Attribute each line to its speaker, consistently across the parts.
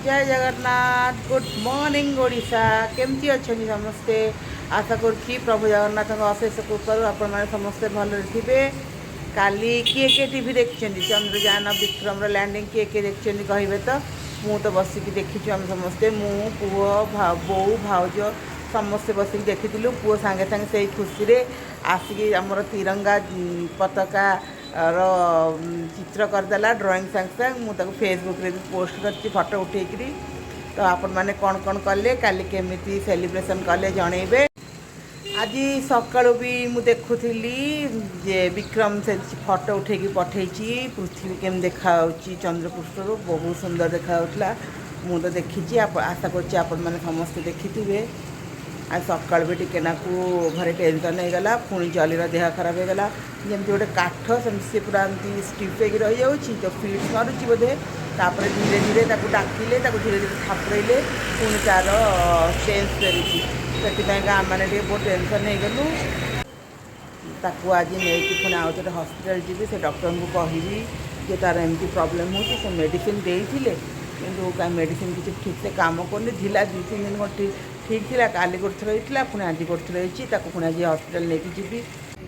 Speaker 1: जय Jagannath good morning Odisha केमती अच्छा समस्ते आशा करुच्ची प्रभु जगन्नाथ अशेष कृपार आपण मैंने समस्ते भल थे काली किए टीवी देखते चंद्रयान विक्रम लैंडिंग किए देखते कहे तो मु तो बसिक देखी आम समस्ते मु पुओ बो भाउज समस्ते बसिक देखी पुओ सांगे सांगे से खुशी आसिक आमर तिरंगा पताका चित्र करदेला ड्राइंग सांगे सांगे मुझे फेसबुक रे भी पोस्ट कर फोटो उठेकरी तो आपण मैंने कौन कौन कले काली केमी सेलिब्रेशन कले जनइबे। आज सका भी मुझे देखुली जे विक्रम से फोटो उठे पठे पृथ्वी केम देखा चंद्रपृष्ठ बहुत सुंदर देखा मु तो देखी आशा कर समस्ते देखी थे। आज सका भी टिके नाकू घरे टेंशन हो गला पुणी जलीर देह खराब हो गला जमी गोटे काठ से पूरा एमती स्टिफ हो रही जाऊँगी तो फिट्स मारुची बोधे तापर धीरे धीरे डाकिले धीरे धीरे थापड़े पुणी तार चेंज फेरी से आम मैंने बहुत टेंशन हो गलु ताकू आज नहीं पुणी आउ थे हस्पिटाल जी से डॉक्टर को कहबी जे तार एमती प्रॉब्लम हो मेडिसिन देते कि कहीं मेडिसिन किसी ठीक से काम करनी ढिला 2-3 दिन ठीक थी काली गोटे थर पुणी आज गोटे थर पुणी आज हस्पिटाल लेकिन जी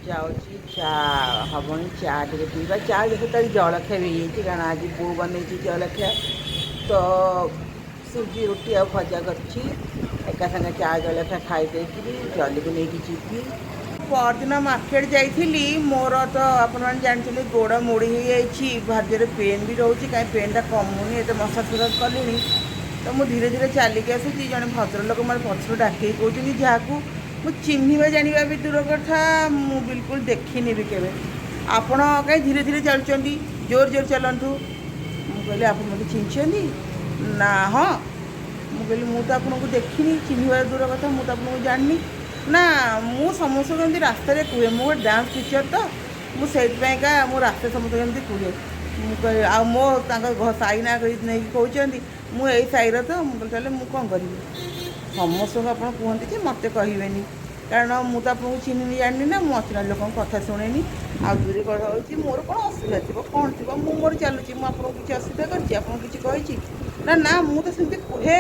Speaker 1: जाऊँगी चा हबनी चा टे पीवा चा देखो जलखिया भी होती कारण आज बो बन जलखिया तो सुजी रुटी आ भजा कर एका सागे चा जलखिया खाई जल्दी को लेकिन जी परदिन मार्केट जाइली मोर तो आपण जानते गोड़ मोड़ी हो भाग्य पेन भी रोचे कहीं पेनटा कमुनी एत मसाज फसाज कली तो मुझे धीरे धीरे चलिक आसूँ जड़े भद्र लोक मैंने पछर डाक कहते जहाँ मुझे चिन्हवा जाना भी दूर कथा मु बिल्कुल देखनी भी केवे आपण कहीं धीरे धीरे चलुँच जोर जोर चलतु मुझे आप मतलब चिन्हती ना हाँ मुझे मुझे आपको देखनी चिन्हवा दूर कथा मुझे आपको जाननी ना मु समस्त कमी रास्ता कहे मो डांस टीचर तो मुझे मो रास्ता समस्त कमी कहे आ मो साई ना नहीं कहते मुझे साईर तो मुझे मुझे कौन करी समस्त आप कहते कि मत कहे कारण मुझे आपको चिन्हनी जानी ना मुझे अचना लोक कथा शुणे आ दूरी कथा हो मोर कौन असुविधा थी कौन थी मुझे मोर चलुची मुझे किसी असुविधा करी ना ना मुझे सेमती कहे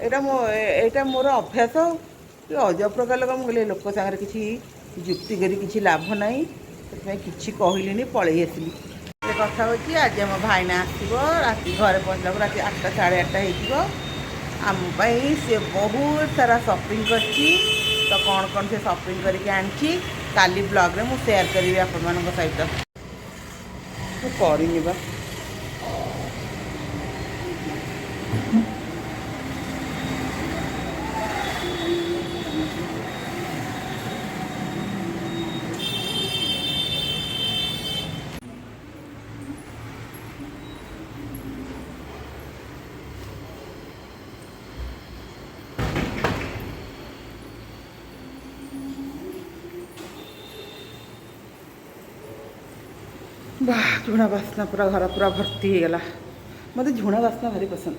Speaker 1: यहाँ मोर अभ्यास कि अजब प्रकार लोक मुझे लोक सागर किसी जुक्ति करी किसी लाभ ना कि कहली पलि आसली कथा हो आज आम भाईना आसो राति घरे पहुँचला राति 8टा 8:30 हो आमपाई से बहुत सारा शॉपिंग करची तो कौन से शॉपिंग करके आनी काली ब्लॉग रे मुझे शेयर करी आपण सहित करनी बा वाह झुणा बास्ना पूरा घर पूरा भर्ती हो गला मत झुणा बास्ना भारी पसंद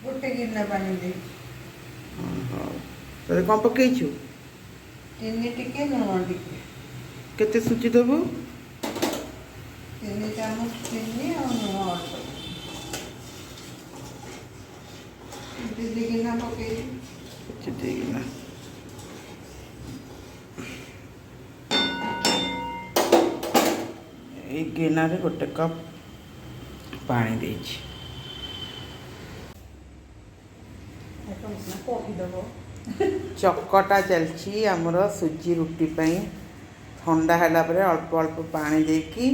Speaker 1: गोटे गिरना पानी दे कौन पकईचु चीनी टिके लुण टिके केते सुची देबू 3 चामच चीनी और लुण अल्प गिना पकई गिना रे गोटे कप पानी दे चकटा चलची आमर सुजी रुटी ठंडा है अल्प अल्प पानी देकी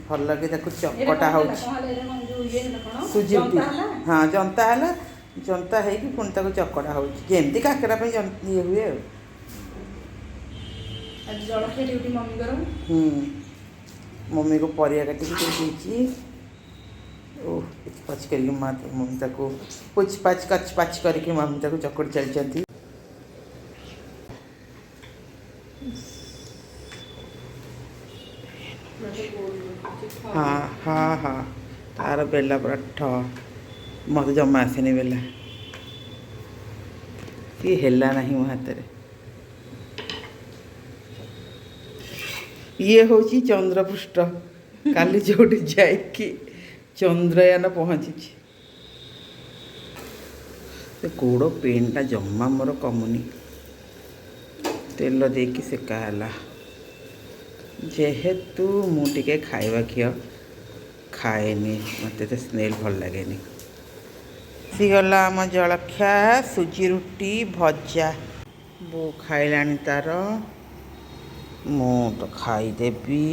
Speaker 1: भल लगे चकटा हो सुजी रुटी हाँ जनता है जनता है कि पुणी तक चकड़ा होमती काकरा ये हुए मम्मी को परिया काटिकी ओह पच कर मम्मी तक पुच पाच कच पाच करके मम्मी तक चकड़ चलती हाँ हाँ हाँ तार बेला पूरा ठ मत जमा आसेनि बेला ये हेला नहीं मो हाथ ये हूँ चंद्रपृष्ठ काली जो जाकि चंद्रयान पहुँची गोड़ पेनटा जमा मोर कमुनी तेल देकी सेकाला जेहेतु मुझे खाଇବା घी खाएनी मत तो स्मेल भल लगे सीगला आम जलखिया सुजी रुटी भजा बो खाइला तार मु तो खाईदेवी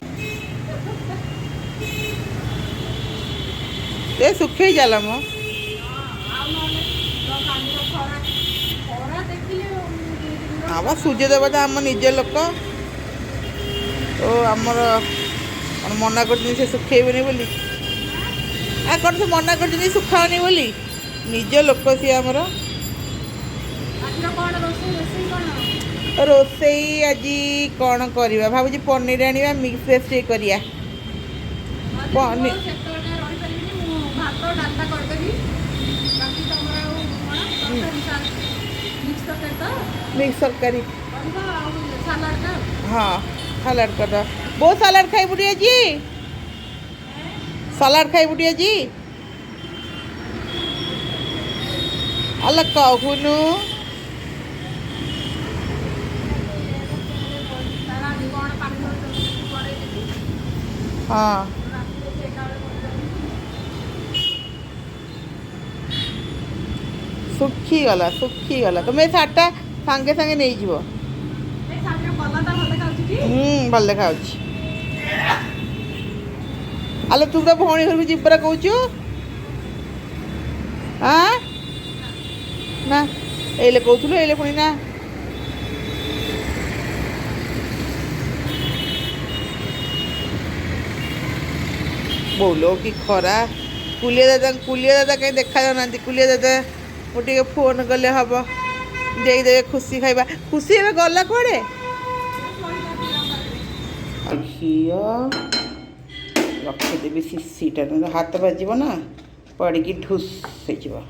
Speaker 1: ये सुखे जाला मो हाँ सूर्य देवता आम निज लोक तो आमर मना कर सुखेबनी बोली कौन से मना कर सुखाओनी बोली निज लोक सी आमर रोसई आज कौन करवा भावुँ पनीर आने मिक्स वेज टे करिया पनीर मिक्स तरकारी हाँ सलाड कर बहुत सलाड खाई बुढ़ी आज सलाड खाई बुढ़ी आज अलग कहूनु हाँ सुखी गला तो मैं साटा सांगे सांगे नहीं जीवो भल देखा आलो तू तो भौणी घर को जीवरा कहूचु हाँ ना एले कहूलु एले पुणी ना बोलो कि खरा कुलिया दादा कहीं देखा जाना कुलिया दादा गोटे फोन कले हम देदे खुशी खाइबा खुशी ए गला कड़े घी रखीदेवी शिशीटा हाथ बाजब ना पड़ी ढुस हो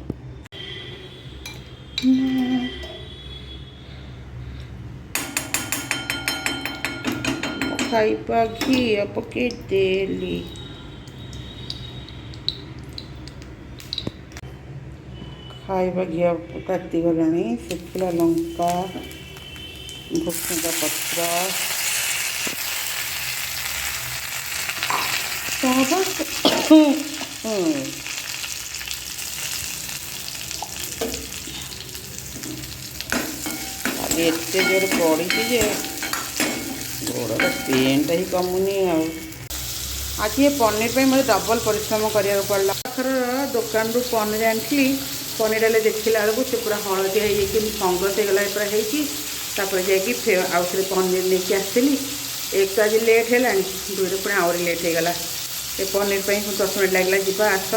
Speaker 1: खाइबा घी पके देली खाइबा घी ताती गला शुखला लंका भुसुंगा पत्र एत जोर पड़ी गोड़ पेनटा ही कमुनी आज ये पनीर पे मतलब डबल परिश्रम करा पड़ा पाखर दुकान रू पनीर आनी पनीर आले देखला बेलू से पूरा हलदिया हो फंगस होगला पूरा होपर जाकि आउ थे पनीर लेके आसली एक तो आज लेट है दुई पुणी आहरी लेट होगला ये पनीर पर 10 मिनट लगला जीवा आस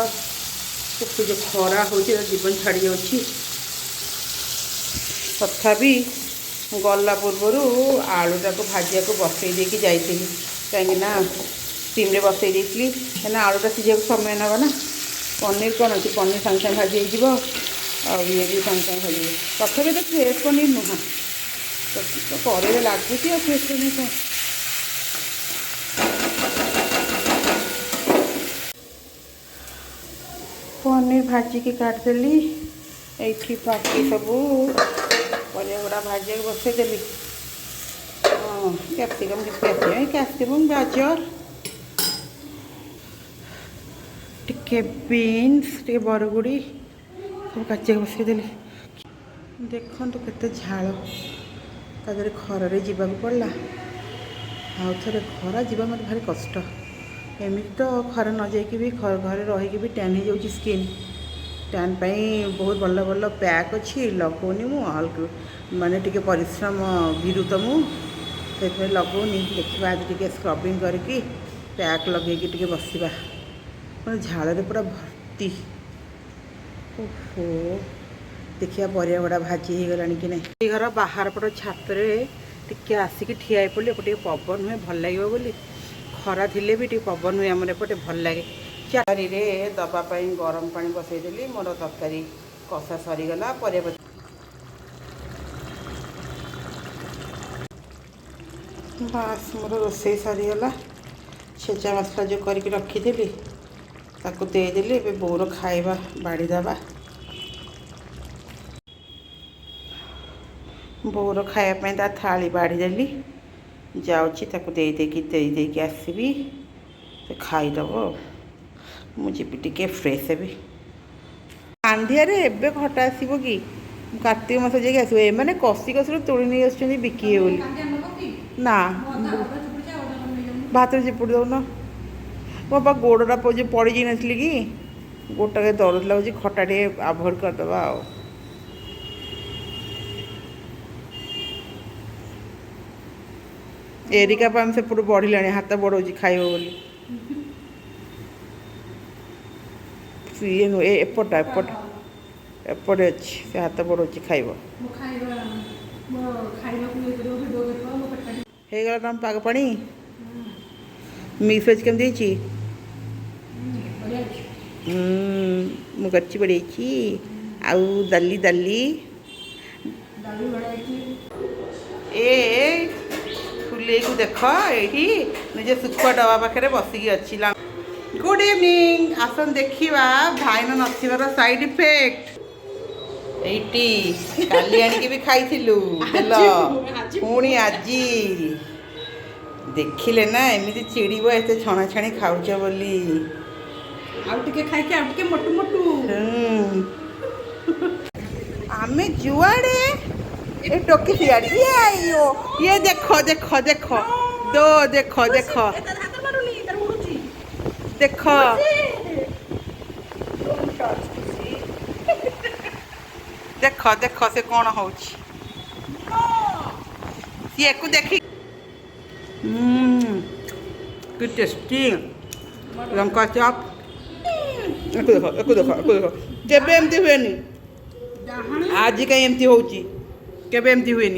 Speaker 1: जो खरा हो जीवन छाड़ी जाऊँगी तथापि गला पूर्वर आलूटा को भाजिया को बसई देकी जाइली कहीं स्टीम रे बसई देती कहीं आलूटा सीझा समय ना ना पनीर कौन अच्छी पनीर सागे सागे भाजी हो ये भी सागे सागे भाजी तथापि तो फ्रेश पनीर नुह तो पर लगुच आ फ्रेश पनीर कौन पनीर भाजिकी काटिदेली ये बाकी सब परिया गुड़ा भाजिया बसईदेली हाँ कैप्सिकम गाजर टिके बीन्स टे बरगुड़ी सब काचिया बसईदेली देखु केते झाल तादे खर जावाक पड़ा आउ थे खरा जावा मत भारी कष्ट एमती तो खरा न जाकि भी घरे रहीकि भी टैन हो जाऊँगी स्किन टैन बहुत भल भल पैक अच्छी लगौनी मुझे माने टिके परिश्रम विरुत मुझे लगौनी देखा आज टे स्क्रबिंग करके पैक लगे टे बसवा मैं झाल पूरा भर्ती ओहो देखिए परिया गुड़ा भाजी हो गला कि नहीं घर बाहर पट छात टे आसिक ठिया पड़ी टे पवन हुए भल लगे बोली खरा थिले भी टे पवन हुए आमर एपटे भल लगे चारी दवापाई गरम पानी बसईदेली मोर तरकारी कषा सरीगला पर बास मोर रोषे सरीगला छेचा मसला जो करके रखीदी ताकू देदेली ए बोर खाଇବା बाड़ीदबा बोर खायापी ता थाली बाड़ीदेली जाऊँगी ताकू देदेकी आसबि तो खाईदब मुझे टे फ्रेश हेबी आंधियारे एबे खटा आसब कि कार्तिक मास जाकि आसो एमाने कषि कषि तोड़ी नहीं आस बिकिए बोली ना भात चिपुड़ी दौन मो बा गोड़टा पड़ जाई नी कि गोड़टा के दरद लगुच खटा टे आभोड करदे आ एरिका पाम से पूरा बढ़िलानी हाथ बढ़ाऊँ खाइब बोली सी एपटा एपटे अच्छी से हाथ बढ़ाऊँ खाइब हो तुम पाग पानी मिक्स वेज केमती मुगची बढ़ी आउ दाली दाली ए फुले को देख ये निजे सुखुआ डबा पाखे बसिकी अच्छी गुड इवनिंग आसन देखा भाईन नथार साइड इफेक्ट एटी काली आनिकी भी खाइलु तेल पुणी आज देखिले ना एमती चिड़ब एत छणा छाणी खाऊच बोली मोटू मोटू आमे जुआड़े ए टोकी सियाड़ी ये देखो देखो देखो दो देखो देखो देखो देखो देखो से कौन हो देखी कि टेस्टी लंका चप देखो केबे एमती हुए आज कहीं एमती होची केबे एमती हुए